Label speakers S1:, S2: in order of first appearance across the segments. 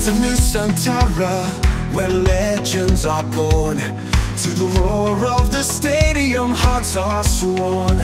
S1: to Nusantara, where legends are born. To the roar of the stadium, hearts are sworn.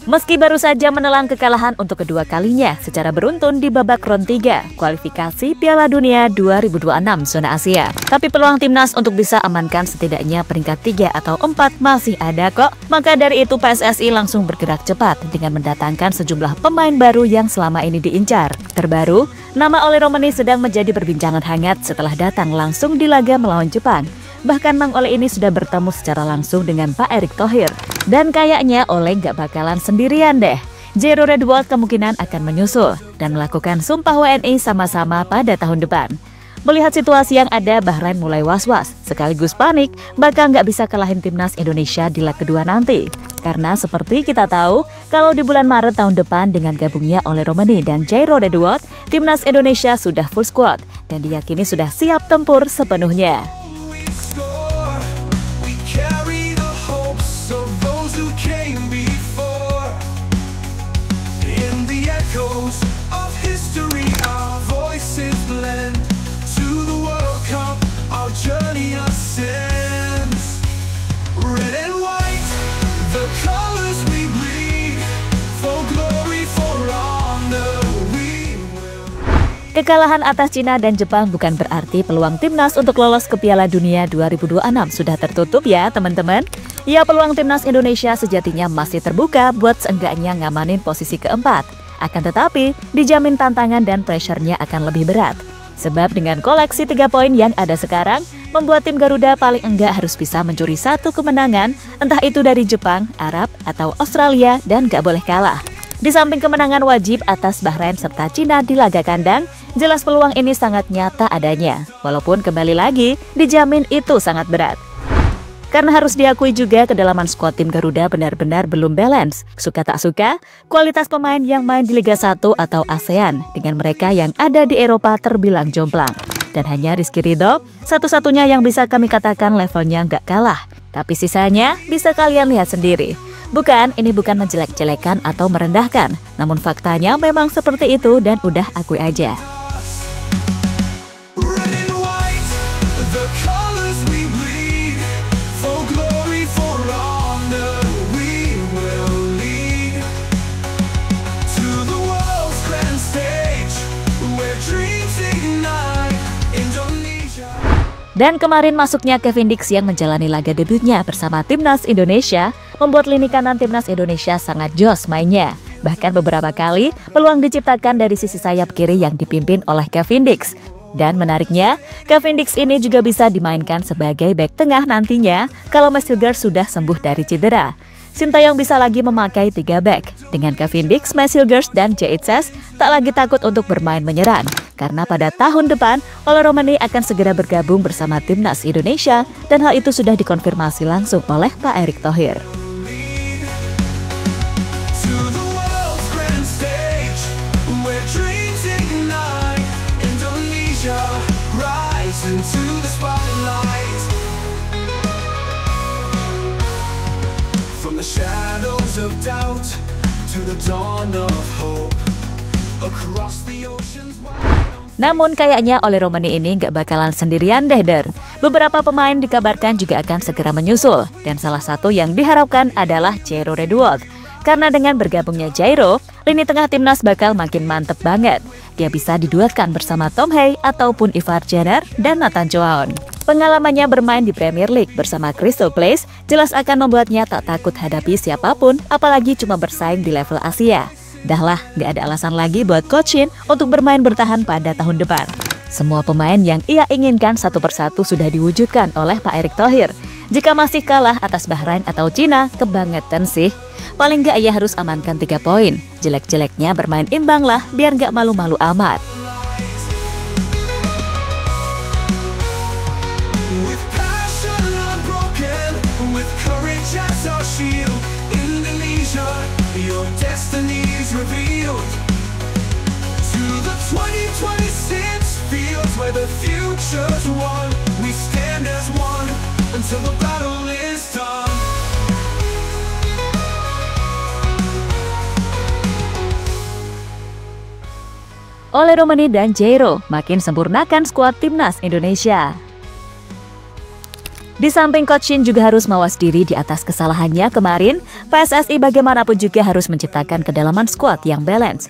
S2: Meski baru saja menelan kekalahan untuk kedua kalinya secara beruntun di babak ronde 3 kualifikasi Piala Dunia 2026 zona Asia, tapi peluang timnas untuk bisa amankan setidaknya peringkat 3 atau 4 masih ada kok. Maka dari itu PSSI langsung bergerak cepat dengan mendatangkan sejumlah pemain baru yang selama ini diincar. Terbaru, nama Ole Romani sedang menjadi perbincangan hangat setelah datang langsung di laga melawan Jepang. Bahkan Mang Ole ini sudah bertemu secara langsung dengan Pak Erick Thohir. Dan kayaknya Ole nggak bakalan sendirian deh. Jairo Redwold kemungkinan akan menyusul dan melakukan sumpah WNI sama-sama pada tahun depan. Melihat situasi yang ada, Bahrain mulai was-was sekaligus panik bakal nggak bisa kalahin timnas Indonesia di leg kedua nanti. Karena seperti kita tahu, kalau di bulan Maret tahun depan dengan gabungnya Ole Romani dan Jairo Redwold, timnas Indonesia sudah full squad dan diyakini sudah siap tempur sepenuhnya. Kekalahan atas Cina dan Jepang bukan berarti peluang timnas untuk lolos ke Piala Dunia 2026 sudah tertutup ya teman-teman. Ya, peluang timnas Indonesia sejatinya masih terbuka buat seenggaknya ngamanin posisi keempat. Akan tetapi, dijamin tantangan dan pressure-nya akan lebih berat. Sebab dengan koleksi 3 poin yang ada sekarang, membuat tim Garuda paling enggak harus bisa mencuri 1 kemenangan, entah itu dari Jepang, Arab, atau Australia, dan gak boleh kalah. Di samping kemenangan wajib atas Bahrain serta Cina di laga kandang, jelas peluang ini sangat nyata adanya. Walaupun kembali lagi, dijamin itu sangat berat. Karena harus diakui juga kedalaman skuad tim Garuda benar-benar belum balance. Suka tak suka, kualitas pemain yang main di Liga 1 atau ASEAN dengan mereka yang ada di Eropa terbilang jomplang. Dan hanya Rizky Ridho, satu-satunya yang bisa kami katakan levelnya nggak kalah. Tapi sisanya bisa kalian lihat sendiri. Bukan, ini bukan menjelek-jelekan atau merendahkan. Namun faktanya memang seperti itu dan udah akui aja. Dan kemarin masuknya Kevin Dix yang menjalani laga debutnya bersama timnas Indonesia membuat lini kanan timnas Indonesia sangat jos mainnya. Bahkan beberapa kali peluang diciptakan dari sisi sayap kiri yang dipimpin oleh Kevin Dix. Dan menariknya, Kevin Dix ini juga bisa dimainkan sebagai bek tengah nantinya kalau Max Hilgers sudah sembuh dari cedera. Sintayong bisa lagi memakai 3 bek. Dengan Kevin Dix, Max Hilgers, dan JHS tak lagi takut untuk bermain menyerang. Karena pada tahun depan, Ole Romani akan segera bergabung bersama timnas Indonesia dan hal itu sudah dikonfirmasi langsung oleh Pak Erick Thohir.
S1: From the shadows of doubt to the dawn of hope, across the oceans wide.
S2: Namun kayaknya Ole Romani ini nggak bakalan sendirian deh, Der. Beberapa pemain dikabarkan juga akan segera menyusul, dan salah satu yang diharapkan adalah Jairo Redwold. Karena dengan bergabungnya Jairo, lini tengah timnas bakal makin mantep banget. Dia bisa diduetkan bersama Tom Hay ataupun Ivar Jenner dan Nathan Choaon. Pengalamannya bermain di Premier League bersama Crystal Palace jelas akan membuatnya tak takut hadapi siapapun, apalagi cuma bersaing di level Asia. Dahlah, nggak ada alasan lagi buat Coach Shin untuk bermain bertahan pada tahun depan. Semua pemain yang ia inginkan satu persatu sudah diwujudkan oleh Pak Erick Thohir. Jika masih kalah atas Bahrain atau Cina, kebangetan sih. Paling nggak ia harus amankan 3 poin. Jelek-jeleknya bermain imbang lah, biar nggak malu-malu amat.
S1: Your destiny is revealed to the 2026 fields where the future's won. We stand as one until the battle is done.
S2: Ole Romani dan Jairo makin sempurnakan skuad timnas Indonesia. Di samping Coach Shin juga harus mawas diri di atas kesalahannya kemarin, PSSI bagaimanapun juga harus menciptakan kedalaman skuad yang balance.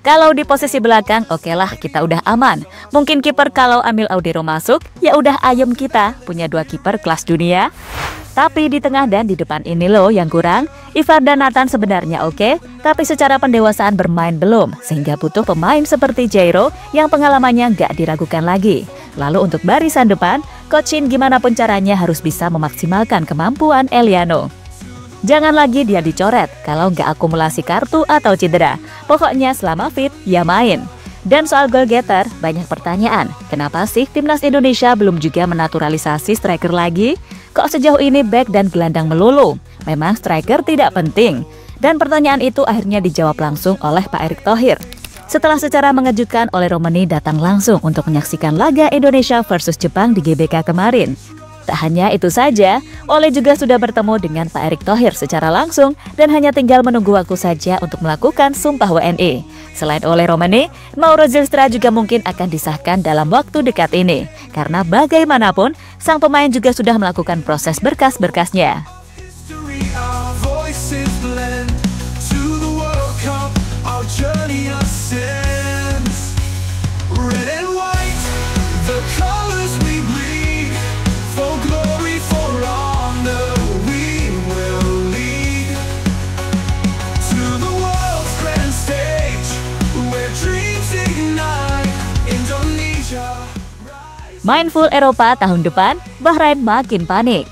S2: Kalau di posisi belakang, okelah kita udah aman. Mungkin kiper kalau Amil Audero masuk, ya udah ayem kita, punya 2 kiper kelas dunia. Tapi di tengah dan di depan ini loh yang kurang. Ivar dan Nathan sebenarnya oke, tapi secara pendewasaan bermain belum, sehingga butuh pemain seperti Jairo yang pengalamannya nggak diragukan lagi. Lalu untuk barisan depan, Coach Shin gimana pun caranya harus bisa memaksimalkan kemampuan Eliano. Jangan lagi dia dicoret kalau nggak akumulasi kartu atau cedera. Pokoknya selama fit, ya main. Dan soal goal getter, banyak pertanyaan. Kenapa sih timnas Indonesia belum juga menaturalisasi striker lagi? Kok sejauh ini back dan gelandang melulu? Memang striker tidak penting. Dan pertanyaan itu akhirnya dijawab langsung oleh Pak Erick Thohir. Setelah secara mengejutkan Ole Romani datang langsung untuk menyaksikan laga Indonesia versus Jepang di GBK kemarin. Tak hanya itu saja, Ole juga sudah bertemu dengan Pak Erick Thohir secara langsung dan hanya tinggal menunggu waktu saja untuk melakukan sumpah WNI. Selain Ole Romani, Mauro Zylstra juga mungkin akan disahkan dalam waktu dekat ini. Karena bagaimanapun, sang pemain juga sudah melakukan proses berkas-berkasnya. Mindful Eropa tahun depan, Bahrain makin panik.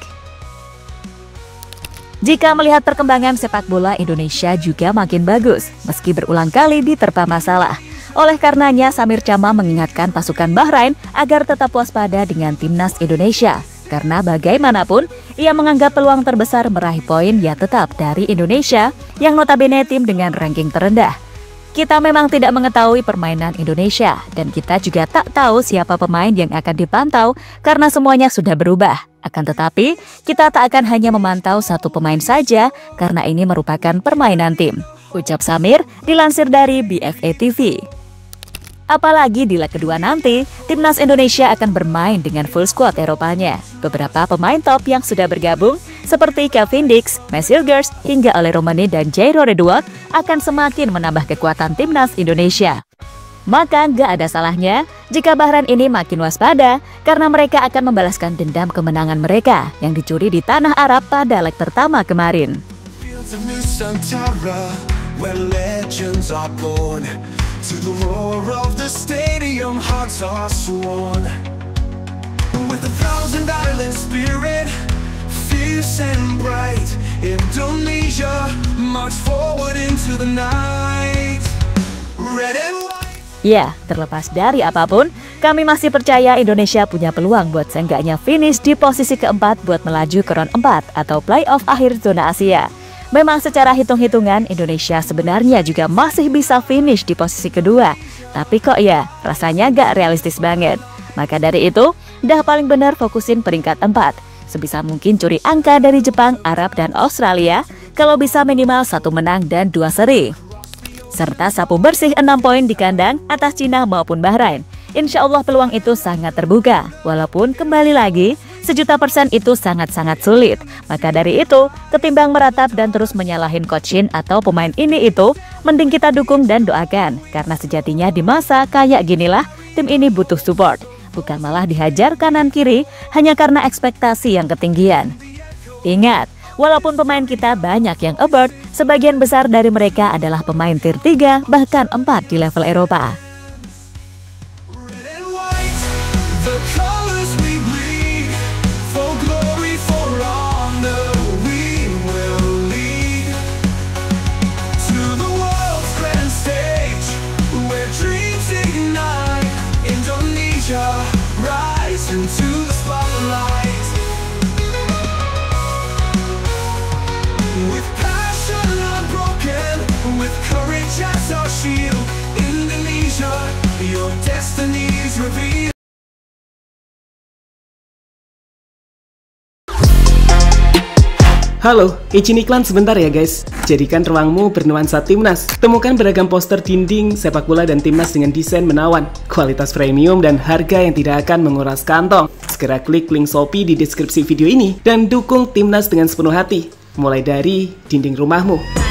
S2: Jika melihat perkembangan sepak bola Indonesia juga makin bagus, meski berulang kali diterpa masalah. Oleh karenanya, Samir Chama mengingatkan pasukan Bahrain agar tetap waspada dengan timnas Indonesia. Karena bagaimanapun, ia menganggap peluang terbesar meraih poin ya tetap dari Indonesia, yang notabene tim dengan ranking terendah. Kita memang tidak mengetahui permainan Indonesia, dan kita juga tak tahu siapa pemain yang akan dipantau karena semuanya sudah berubah. Akan tetapi, kita tak akan hanya memantau satu pemain saja karena ini merupakan permainan tim. Ucap Samir dilansir dari BFA TV. Apalagi di leg kedua nanti, timnas Indonesia akan bermain dengan full squad Eropanya. Beberapa pemain top yang sudah bergabung, seperti Kevin Dix, Mesir Girls, hingga Ole Romani dan Jairo Redouard akan semakin menambah kekuatan timnas Indonesia. Maka nggak ada salahnya jika Bahrain ini makin waspada karena mereka akan membalaskan dendam kemenangan mereka yang dicuri di tanah Arab pada leg pertama kemarin. To the roar of the stadium, hearts are sworn. With 1,000 island spirit, fierce and bright, Indonesia march forward into the night. Red and white. Ya, terlepas dari apapun, kami masih percaya Indonesia punya peluang buat seenggaknya finish di posisi keempat buat melaju ke round 4 atau playoff akhir zona Asia. Memang secara hitung-hitungan Indonesia sebenarnya juga masih bisa finish di posisi kedua. Tapi kok ya, rasanya gak realistis banget. Maka dari itu, dah paling benar fokusin peringkat 4. Sebisa mungkin curi angka dari Jepang, Arab, dan Australia, kalau bisa minimal 1 menang dan 2 seri. Serta sapu bersih 6 poin di kandang atas Cina maupun Bahrain. Insya Allah peluang itu sangat terbuka, walaupun kembali lagi, 1.000.000% itu sangat-sangat sulit. Maka dari itu, ketimbang meratap dan terus menyalahin Coach Shin atau pemain ini itu, mending kita dukung dan doakan. Karena sejatinya di masa kayak ginilah, tim ini butuh support. Bukan malah dihajar kanan-kiri hanya karena ekspektasi yang ketinggian. Ingat, walaupun pemain kita banyak yang abroad, sebagian besar dari mereka adalah pemain tier 3, bahkan 4 di level Eropa.
S1: Into the spotlight with passion unbroken, with courage as our shield. Indonesia
S3: Halo, izin iklan sebentar ya guys. Jadikan ruangmu bernuansa Timnas. Temukan beragam poster dinding, sepak bola dan Timnas dengan desain menawan, kualitas premium dan harga yang tidak akan menguras kantong. Segera klik link Shopee di deskripsi video ini dan dukung Timnas dengan sepenuh hati. Mulai dari dinding rumahmu.